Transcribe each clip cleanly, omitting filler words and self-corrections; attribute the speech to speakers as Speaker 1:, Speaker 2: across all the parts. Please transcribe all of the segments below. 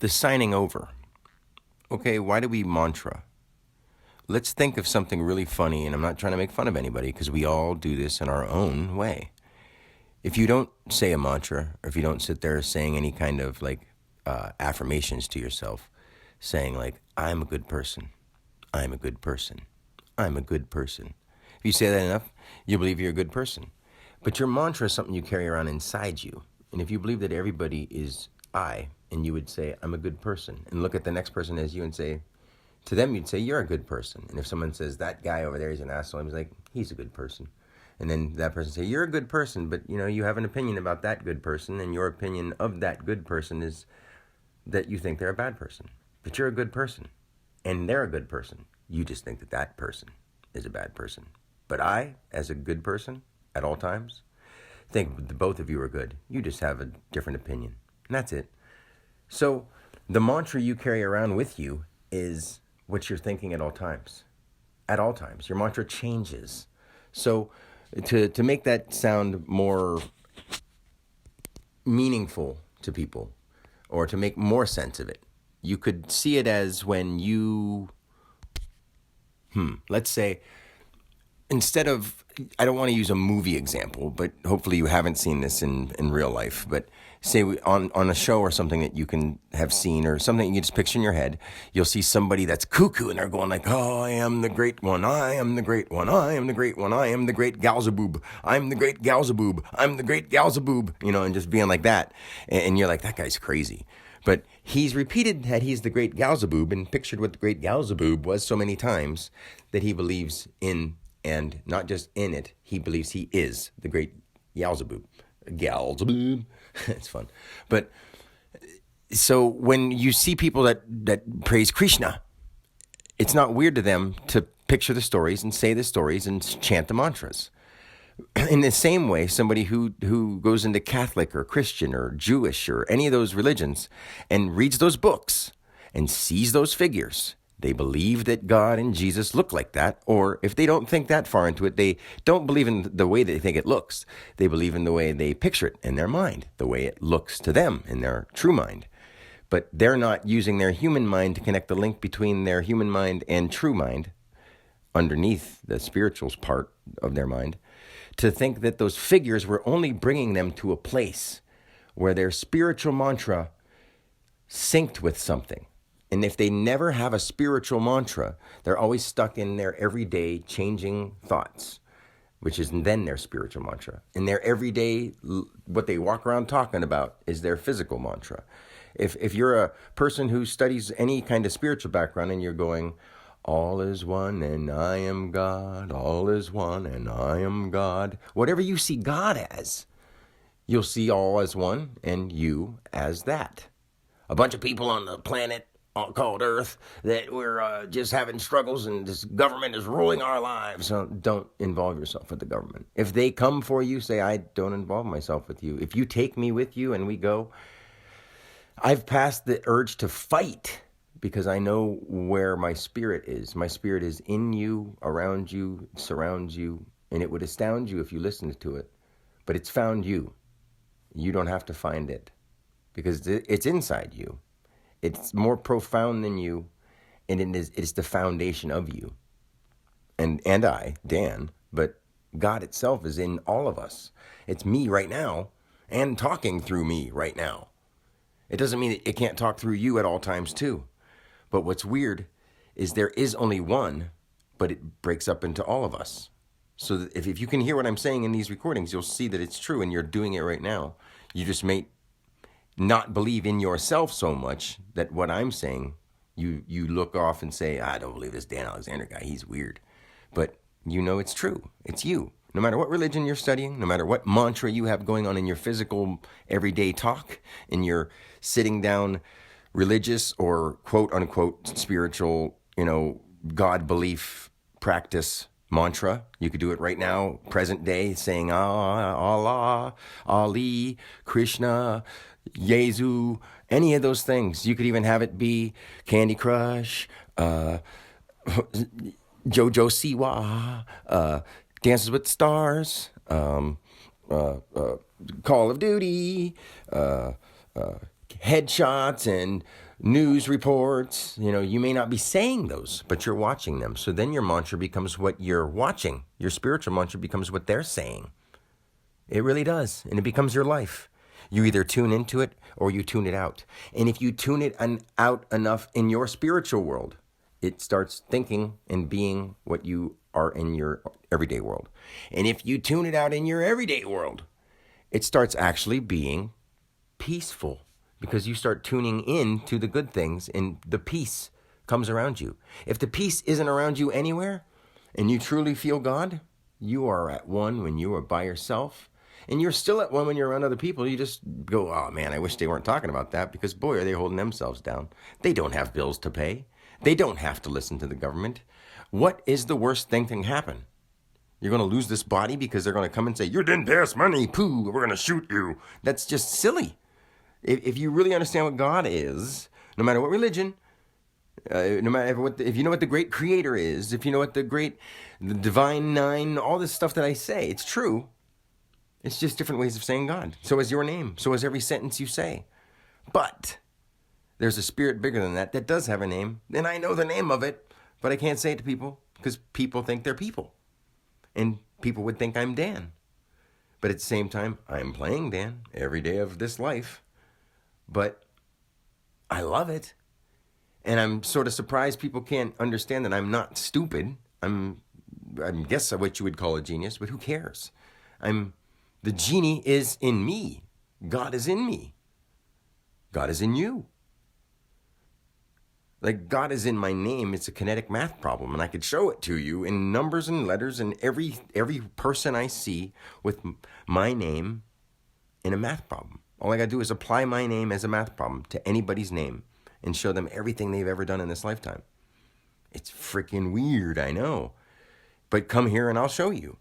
Speaker 1: The signing over. Okay, why do we mantra? Let's think of something really funny, and I'm not trying to make fun of anybody because we all do this in our own way. If you don't say a mantra, or if you don't sit there saying any kind of affirmations to yourself, saying like, I'm a good person, I'm a good person, I'm a good person. If you say that enough, you believe you're a good person. But your mantra is something you carry around inside you. And if you believe that everybody is I, and you would say, I'm a good person, and look at the next person as you and say, to them you'd say, you're a good person. And if someone says, that guy over there is an asshole, I'm like, he's a good person. And then that person say, you're a good person, but you have an opinion about that good person, and your opinion of that good person is that you think they're a bad person. But you're a good person, and they're a good person. You just think that that person is a bad person. But I, as a good person, at all times, think the both of you are good. You just have a different opinion. And that's it. So the mantra you carry around with you is what you're thinking at all times. At all times. Your mantra changes. So to make that sound more meaningful to people, or to make more sense of it, you could see it as when you, let's say, instead of, I don't want to use a movie example, but hopefully you haven't seen this in real life, but say on a show or something that you can have seen, or something you can just picture in your head, you'll see somebody that's cuckoo and they're going like, oh, I am the great one, I am the great one, I am the great one, I am the great Galzaboob, I'm the great Galzaboob, I'm the great Galzaboob, and just being like that. And you're like, that guy's crazy. But he's repeated that he's the great Galzaboob and pictured what the great Galzaboob was so many times that he believes in. And not just in it, he believes he is the great Yalzaboob. Galzaboob. It's fun. But so when you see people that praise Krishna, it's not weird to them to picture the stories and say the stories and chant the mantras. In the same way, somebody who goes into Catholic or Christian or Jewish or any of those religions and reads those books and sees those figures, they believe that God and Jesus look like that. Or if they don't think that far into it, they don't believe in the way they think it looks. They believe in the way they picture it in their mind, the way it looks to them in their true mind. But they're not using their human mind to connect the link between their human mind and true mind, underneath the spirituals part of their mind, to think that those figures were only bringing them to a place where their spiritual mantra synced with something. And if they never have a spiritual mantra, they're always stuck in their everyday changing thoughts, which is then their spiritual mantra. And their everyday, what they walk around talking about, is their physical mantra. If you're a person who studies any kind of spiritual background and you're going, all is one and I am God, all is one and I am God, whatever you see God as, you'll see all as one and you as that. A bunch of people on the planet called Earth that we're just having struggles and this government is ruling our lives. So don't involve yourself with the government. If they come for you, say, I don't involve myself with you. If you take me with you and we go, I've passed the urge to fight because I know where my spirit is. My spirit is in you, around you, surrounds you, and it would astound you if you listened to it. But it's found you. You don't have to find it because it's inside you. It's more profound than you, and it's the foundation of you. And I, Dan, but God itself is in all of us. It's me right now and talking through me right now. It doesn't mean it can't talk through you at all times too. But what's weird is there is only one, but it breaks up into all of us. So that if you can hear what I'm saying in these recordings, you'll see that it's true, and you're doing it right now. You just may not believe in yourself so much that what I'm saying, you look off and say, I don't believe this Dan Alexander guy, he's weird. But it's true. It's you. No matter what religion you're studying, no matter what mantra you have going on in your physical everyday talk, in your sitting down religious or quote unquote spiritual, God belief practice mantra. You could do it right now, present day, saying Allah, Ali, Krishna, Yezu, any of those things. You could even have it be Candy Crush, JoJo Siwa, Dances with the Stars, Call of Duty, headshots and news reports. You may not be saying those, but you're watching them. So then your mantra becomes what you're watching. Your spiritual mantra becomes what they're saying. It really does. And it becomes your life. You either tune into it or you tune it out. And if you tune it out enough in your spiritual world, it starts thinking and being what you are in your everyday world. And if you tune it out in your everyday world, it starts actually being peaceful, because you start tuning in to the good things and the peace comes around you. If the peace isn't around you anywhere and you truly feel God, you are at one when you are by yourself. And you're still at one when you're around other people. You just go, oh man, I wish they weren't talking about that, because boy, are they holding themselves down. They don't have bills to pay. They don't have to listen to the government. What is the worst thing that can happen? You're going to lose this body because they're going to come and say, you didn't pay us money, poo, we're going to shoot you. That's just silly. If you really understand what God is, no matter what religion, no matter what, if you know what the great creator is, if you know what the divine nine, all this stuff that I say, it's true. It's just different ways of saying God. So is your name. So is every sentence you say. But there's a spirit bigger than that does have a name. And I know the name of it, but I can't say it to people because people think they're people. And people would think I'm Dan. But at the same time, I'm playing Dan every day of this life. But I love it. And I'm sort of surprised people can't understand that I'm not stupid. I guess what you would call a genius, but who cares? The genie is in me. God is in me. God is in you. Like God is in my name. It's a kinetic math problem, and I could show it to you in numbers and letters and every person I see with my name in a math problem. All I got to do is apply my name as a math problem to anybody's name and show them everything they've ever done in this lifetime. It's freaking weird, I know. But come here and I'll show you.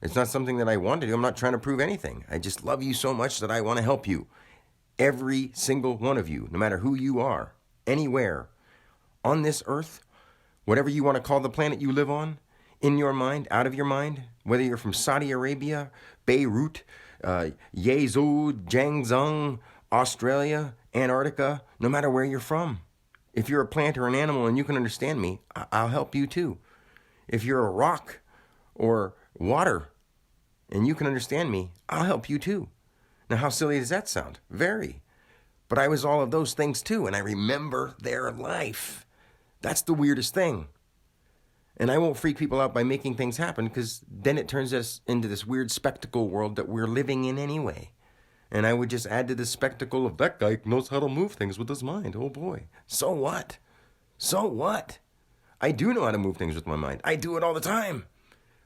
Speaker 1: It's not something that I want to do. I'm not trying to prove anything. I just love you so much that I want to help you. Every single one of you, no matter who you are, anywhere on this earth, whatever you want to call the planet you live on, in your mind, out of your mind, whether you're from Saudi Arabia, Beirut, Yezhou, Jiangzhou, Australia, Antarctica, no matter where you're from. If you're a plant or an animal and you can understand me, I'll help you too. If you're a rock or water and you can understand me, I'll help you too. Now, how silly does that sound? Very. But I was all of those things too, and I remember their life. That's the weirdest thing. And I won't freak people out by making things happen, because then it turns us into this weird spectacle world that we're living in anyway. And I would just add to the spectacle of that guy knows how to move things with his mind. Oh boy. So what? So what? I do know how to move things with my mind. I do it all the time.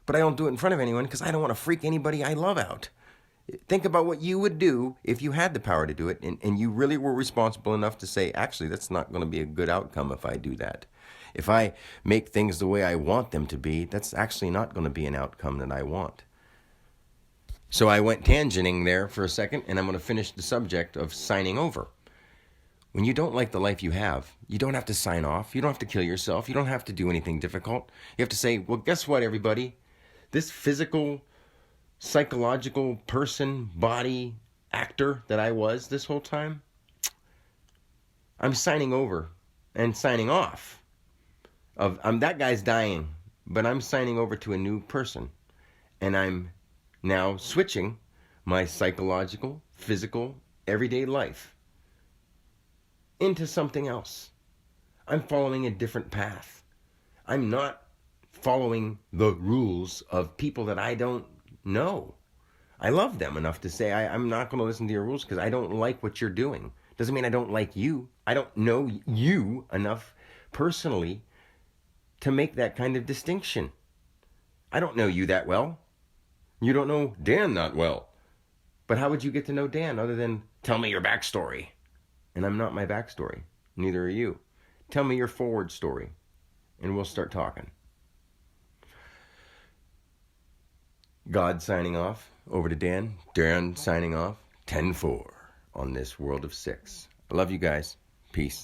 Speaker 1: But I don't do it in front of anyone because I don't want to freak anybody I love out. Think about what you would do if you had the power to do it and you really were responsible enough to say, actually, that's not going to be a good outcome if I do that. If I make things the way I want them to be, that's actually not going to be an outcome that I want. So I went tangenting there for a second, and I'm going to finish the subject of signing over. When you don't like the life you have, you don't have to sign off. You don't have to kill yourself. You don't have to do anything difficult. You have to say, well, guess what, everybody? This physical, psychological person, body, actor that I was this whole time, I'm signing over and signing off. That guy's dying, but I'm signing over to a new person. And I'm now switching my psychological, physical, everyday life into something else. I'm following a different path. I'm not following the rules of people that I don't know. I love them enough to say, I'm not going to listen to your rules because I don't like what you're doing. Doesn't mean I don't like you. I don't know you enough personally to make that kind of distinction. I don't know you that well. You don't know Dan that well. But how would you get to know Dan other than tell me your backstory? And I'm not my backstory. Neither are you. Tell me your forward story, and we'll start talking. God signing off. Over to Dan. Dan signing off. 10-4 on this world of 6. I love you guys. Peace.